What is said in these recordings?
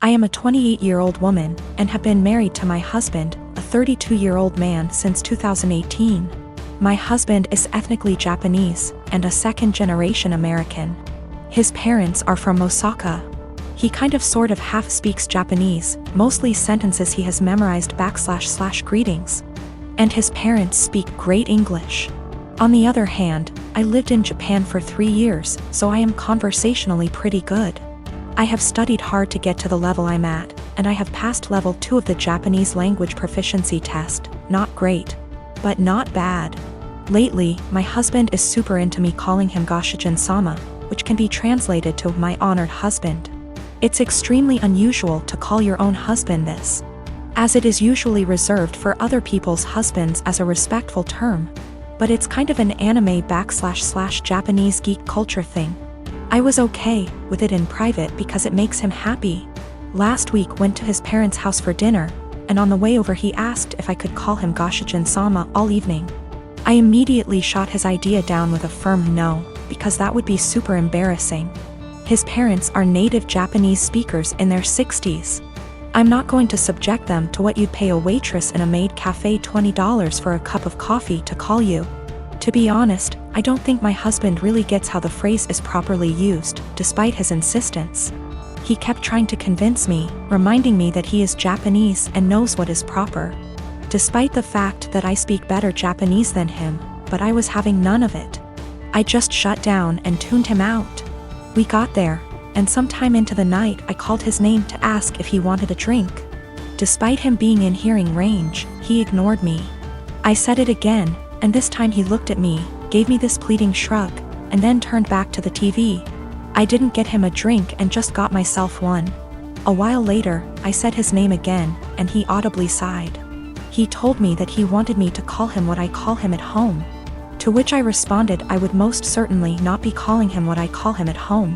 I am a 28-year-old woman and have been married to my husband, a 32-year-old man, since 2018. My husband is ethnically Japanese and a second-generation American. His parents are from Osaka. He kind of sort of half speaks Japanese, mostly sentences he has memorized / greetings. And his parents speak great English. On the other hand, I lived in Japan for 3 years, so I am conversationally pretty good. I have studied hard to get to the level I'm at, and I have passed level 2 of the Japanese language proficiency test. Not great, but not bad. Lately, my husband is super into me calling him Goshijin-sama, which can be translated to my honored husband. It's extremely unusual to call your own husband this, as it is usually reserved for other people's husbands as a respectful term. But it's kind of an anime / Japanese geek culture thing. I was okay with it in private because it makes him happy. Last week went to his parents' house for dinner, and on the way over he asked if I could call him Goshijin-sama all evening. I immediately shot his idea down with a firm no, because that would be super embarrassing. His parents are native Japanese speakers in their 60s. I'm not going to subject them to what you'd pay a waitress in a maid cafe $20 for a cup of coffee to call you. To be honest, I don't think my husband really gets how the phrase is properly used, despite his insistence. He kept trying to convince me, reminding me that he is Japanese and knows what is proper. Despite the fact that I speak better Japanese than him, but I was having none of it. I just shut down and tuned him out. We got there, and sometime into the night I called his name to ask if he wanted a drink. Despite him being in hearing range, he ignored me. I said it again, and this time he looked at me, gave me this pleading shrug, and then turned back to the TV. I didn't get him a drink and just got myself one. A while later, I said his name again, and he audibly sighed. He told me that he wanted me to call him what I call him at home. To which I responded I would most certainly not be calling him what I call him at home.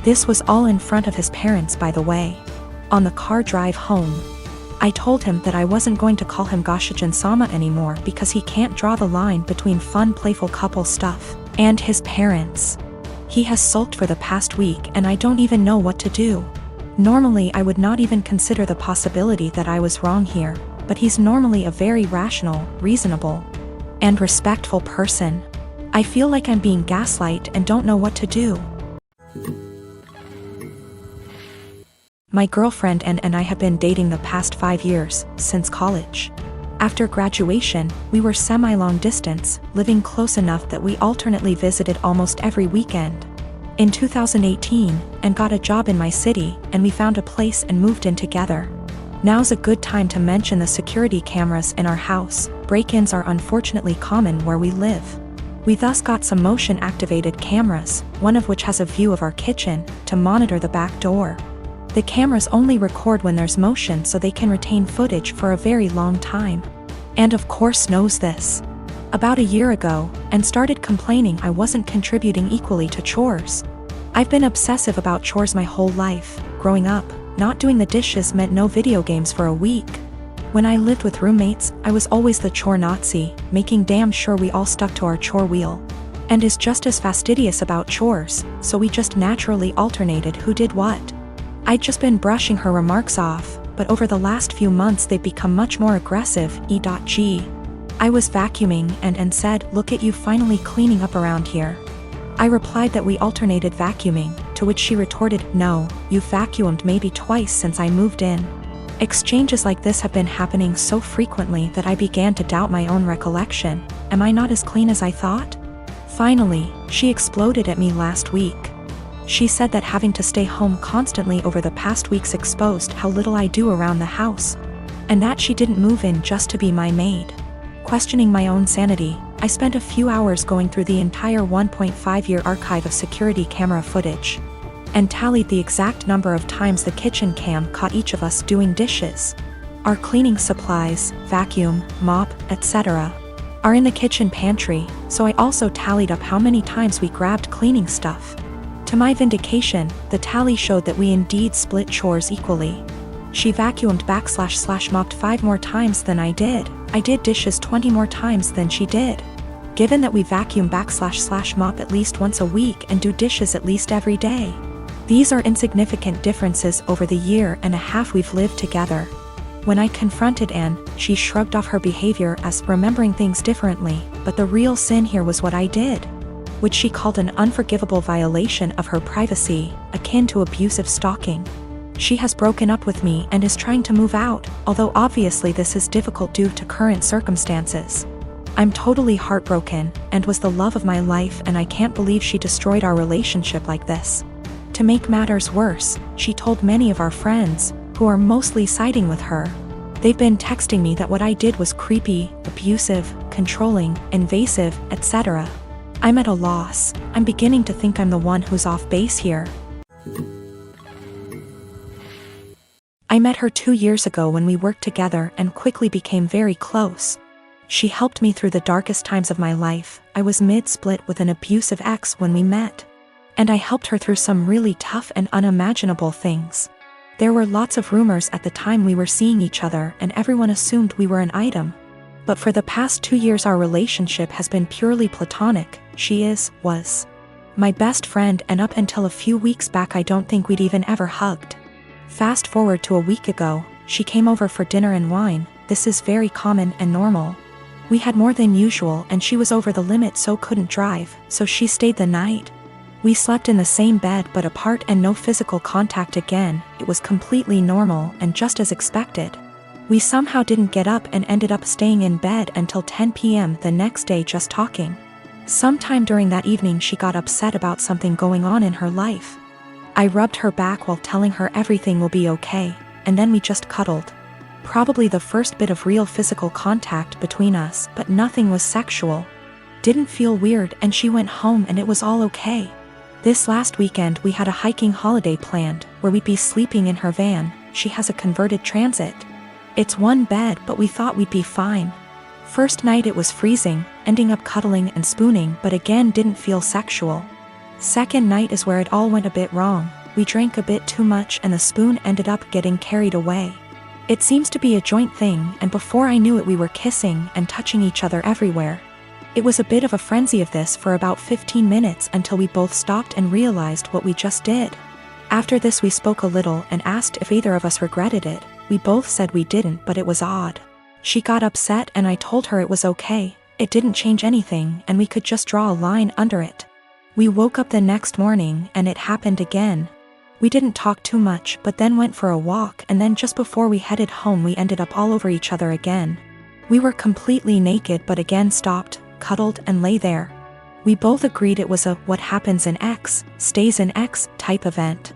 This was all in front of his parents, by the way. On the car drive home, I told him that I wasn't going to call him Goshijin-sama anymore because he can't draw the line between fun, playful couple stuff and his parents. He has sulked for the past week and I don't even know what to do. Normally I would not even consider the possibility that I was wrong here, but he's normally a very rational, reasonable, and respectful person. I feel like I'm being gaslighted and don't know what to do. My girlfriend and I have been dating the past 5 years, since college. After graduation, we were semi-long distance, living close enough that we alternately visited almost every weekend. In 2018, and got a job in my city, and we found a place and moved in together. Now's a good time to mention the security cameras in our house. Break-ins are unfortunately common where we live. We thus got some motion-activated cameras, one of which has a view of our kitchen, to monitor the back door. The cameras only record when there's motion so they can retain footage for a very long time. And of course knows this about a year ago, and started complaining I wasn't contributing equally to chores. I've been obsessive about chores my whole life. Growing up, not doing the dishes meant no video games for a week. When I lived with roommates, I was always the chore Nazi, making damn sure we all stuck to our chore wheel. And is just as fastidious about chores, so we just naturally alternated who did what. I'd just been brushing her remarks off, but over the last few months they've become much more aggressive. E.g. I was vacuuming and said, "Look at you finally cleaning up around here." I replied that we alternated vacuuming, to which she retorted, "No, you've vacuumed maybe twice since I moved in." Exchanges like this have been happening so frequently that I began to doubt my own recollection. Am I not as clean as I thought? Finally, she exploded at me last week. She said that having to stay home constantly over the past weeks exposed how little I do around the house, and that she didn't move in just to be my maid. Questioning my own sanity, I spent a few hours going through the entire 1.5-year archive of security camera footage, and tallied the exact number of times the kitchen cam caught each of us doing dishes. Our cleaning supplies, vacuum, mop, etc., are in the kitchen pantry, so I also tallied up how many times we grabbed cleaning stuff. To my vindication, the tally showed that we indeed split chores equally. She vacuumed / mopped 5 more times than I did. I did dishes 20 more times than she did. Given that we vacuum / mop at least once a week and do dishes at least every day, These are insignificant differences over the year and a half we've lived together. When I confronted Anne, she shrugged off her behavior as remembering things differently, but the real sin here was what I did, which she called an unforgivable violation of her privacy, akin to abusive stalking. She has broken up with me and is trying to move out, although obviously this is difficult due to current circumstances. I'm totally heartbroken, and was the love of my life, and I can't believe she destroyed our relationship like this. To make matters worse, she told many of our friends, who are mostly siding with her. They've been texting me that what I did was creepy, abusive, controlling, invasive, etc. I'm at a loss. I'm beginning to think I'm the one who's off base here. I met her 2 years ago when we worked together and quickly became very close. She helped me through the darkest times of my life. I was mid-split with an abusive ex when we met. And I helped her through some really tough and unimaginable things. There were lots of rumors at the time we were seeing each other, and everyone assumed we were an item. But for the past 2 years our relationship has been purely platonic. She was my best friend, and up until a few weeks back I don't think we'd even ever hugged. Fast forward to a week ago, she came over for dinner and wine. This is very common and normal. We had more than usual and she was over the limit so couldn't drive, so she stayed the night. We slept in the same bed but apart and no physical contact again. It was completely normal and just as expected. We somehow didn't get up and ended up staying in bed until 10 p.m. the next day just talking. Sometime during that evening she got upset about something going on in her life. I rubbed her back while telling her everything will be okay, and then we just cuddled. Probably the first bit of real physical contact between us, but nothing was sexual. Didn't feel weird, and she went home and it was all okay. This last weekend we had a hiking holiday planned, where we'd be sleeping in her van. She has a converted Transit. It's one bed but we thought we'd be fine. First night it was freezing, ending up cuddling and spooning but again didn't feel sexual. Second night is where it all went a bit wrong. We drank a bit too much and the spoon ended up getting carried away. It seems to be a joint thing, and before I knew it we were kissing and touching each other everywhere. It was a bit of a frenzy of this for about 15 minutes until we both stopped and realized what we just did. After this we spoke a little and asked if either of us regretted it. We both said we didn't, but it was odd. She got upset and I told her it was okay. It didn't change anything and we could just draw a line under it. We woke up the next morning and it happened again. We didn't talk too much but then went for a walk, and then just before we headed home we ended up all over each other again. We were completely naked but again stopped, cuddled and lay there. We both agreed it was a what happens in X, stays in X type event.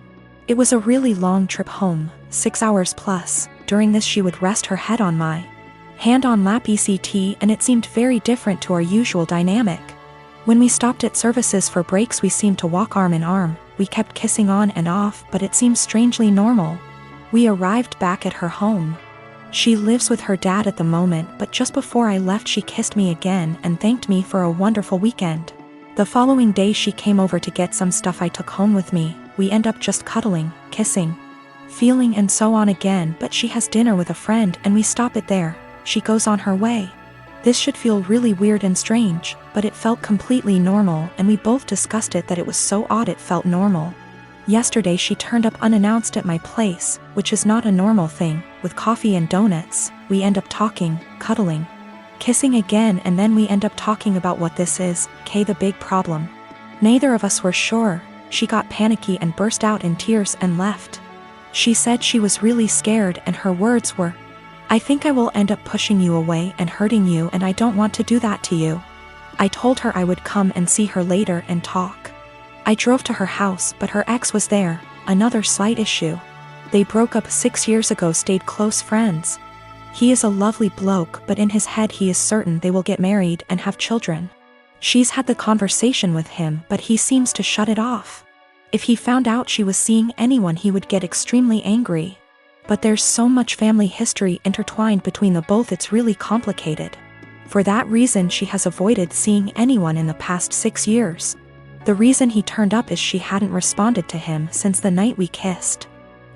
It was a really long trip home, 6 hours plus. During this she would rest her head on my hand on lap ECT, and it seemed very different to our usual dynamic. When we stopped at services for breaks we seemed to walk arm in arm. We kept kissing on and off but it seemed strangely normal. We arrived back at her home. She lives with her dad at the moment, but just before I left she kissed me again and thanked me for a wonderful weekend. The following day she came over to get some stuff I took home with me. We end up just cuddling, kissing, feeling and so on again, but she has dinner with a friend and we stop it there. She goes on her way. This should feel really weird and strange, but it felt completely normal and we both discussed it that it was so odd it felt normal. Yesterday she turned up unannounced at my place, which is not a normal thing, with coffee and donuts. We end up talking, cuddling, kissing again, and then we end up talking about what this is, the big problem. Neither of us were sure. She got panicky and burst out in tears and left. She said she was really scared and her words were, "I think I will end up pushing you away and hurting you, and I don't want to do that to you." I told her I would come and see her later and talk. I drove to her house but her ex was there, another slight issue. They broke up 6 years ago, stayed close friends. He is a lovely bloke but in his head he is certain they will get married and have children. She's had the conversation with him but he seems to shut it off. If he found out she was seeing anyone he would get extremely angry. But there's so much family history intertwined between the both it's really complicated. For that reason she has avoided seeing anyone in the past 6 years. The reason he turned up is she hadn't responded to him since the night we kissed.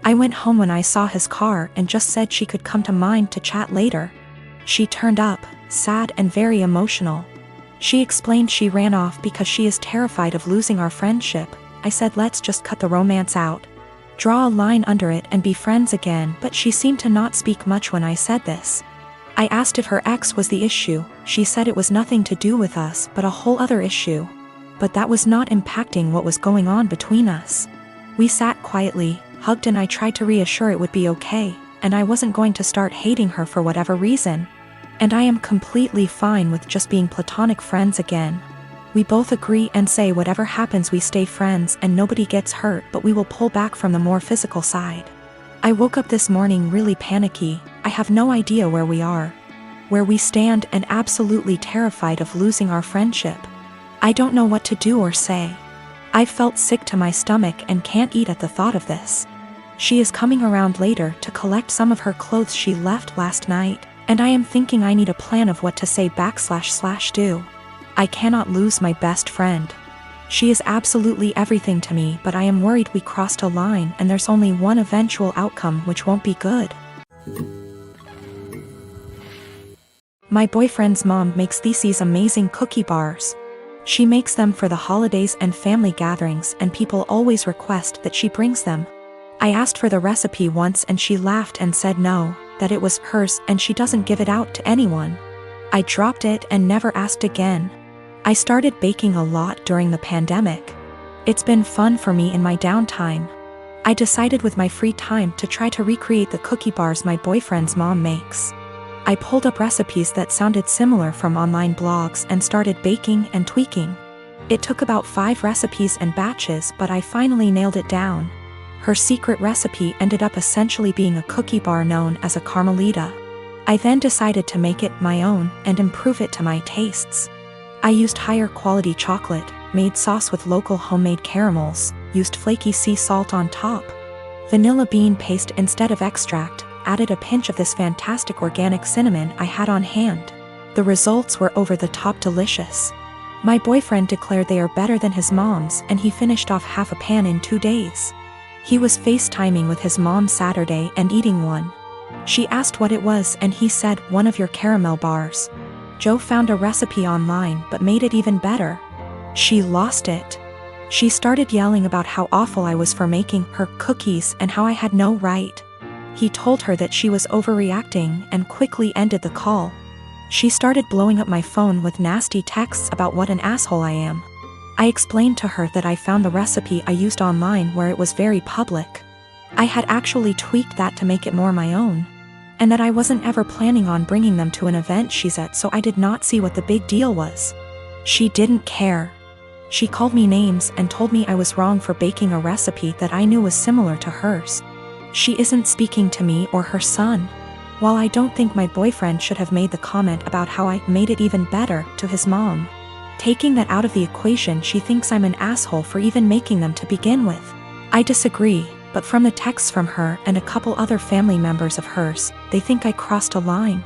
I went home when I saw his car and just said she could come to mine to chat later. She turned up, sad and very emotional. She explained she ran off because she is terrified of losing our friendship. I said let's just cut the romance out. Draw a line under it and be friends again, but she seemed to not speak much when I said this. I asked if her ex was the issue. She said it was nothing to do with us but a whole other issue. But that was not impacting what was going on between us. We sat quietly, hugged, and I tried to reassure it would be okay, and I wasn't going to start hating her for whatever reason. And I am completely fine with just being platonic friends again. We both agree and say whatever happens we stay friends and nobody gets hurt, but we will pull back from the more physical side. I woke up this morning really panicky. I have no idea where we are, where we stand, and absolutely terrified of losing our friendship. I don't know what to do or say. I felt sick to my stomach and can't eat at the thought of this. She is coming around later to collect some of her clothes she left last night, and I am thinking I need a plan of what to say / do. I cannot lose my best friend. She is absolutely everything to me, but I am worried we crossed a line and there's only one eventual outcome, which won't be good. My boyfriend's mom makes these amazing cookie bars. She makes them for the holidays and family gatherings, and people always request that she brings them. I asked for the recipe once and she laughed and said no, that it was hers and she doesn't give it out to anyone. I dropped it and never asked again. I started baking a lot during the pandemic. It's been fun for me in my downtime. I decided with my free time to try to recreate the cookie bars my boyfriend's mom makes. I pulled up recipes that sounded similar from online blogs and started baking and tweaking. It took about 5 recipes and batches, but I finally nailed it down. Her secret recipe ended up essentially being a cookie bar known as a Carmelita. I then decided to make it my own and improve it to my tastes. I used higher quality chocolate, made sauce with local homemade caramels, used flaky sea salt on top, vanilla bean paste instead of extract, added a pinch of this fantastic organic cinnamon I had on hand. The results were over the top delicious. My boyfriend declared they are better than his mom's, and he finished off half a pan in 2 days. He was FaceTiming with his mom Saturday and eating one. She asked what it was and he said, one of your caramel bars. Joe found a recipe online but made it even better. She lost it. She started yelling about how awful I was for making her cookies and how I had no right. He told her that she was overreacting and quickly ended the call. She started blowing up my phone with nasty texts about what an asshole I am. I explained to her that I found the recipe I used online where it was very public. I had actually tweaked that to make it more my own, and that I wasn't ever planning on bringing them to an event she's at, so I did not see what the big deal was. She didn't care. She called me names and told me I was wrong for baking a recipe that I knew was similar to hers. She isn't speaking to me or her son. While I don't think my boyfriend should have made the comment about how I made it even better to his mom, taking that out of the equation, she thinks I'm an asshole for even making them to begin with. I disagree, but from the texts from her and a couple other family members of hers, they think I crossed a line.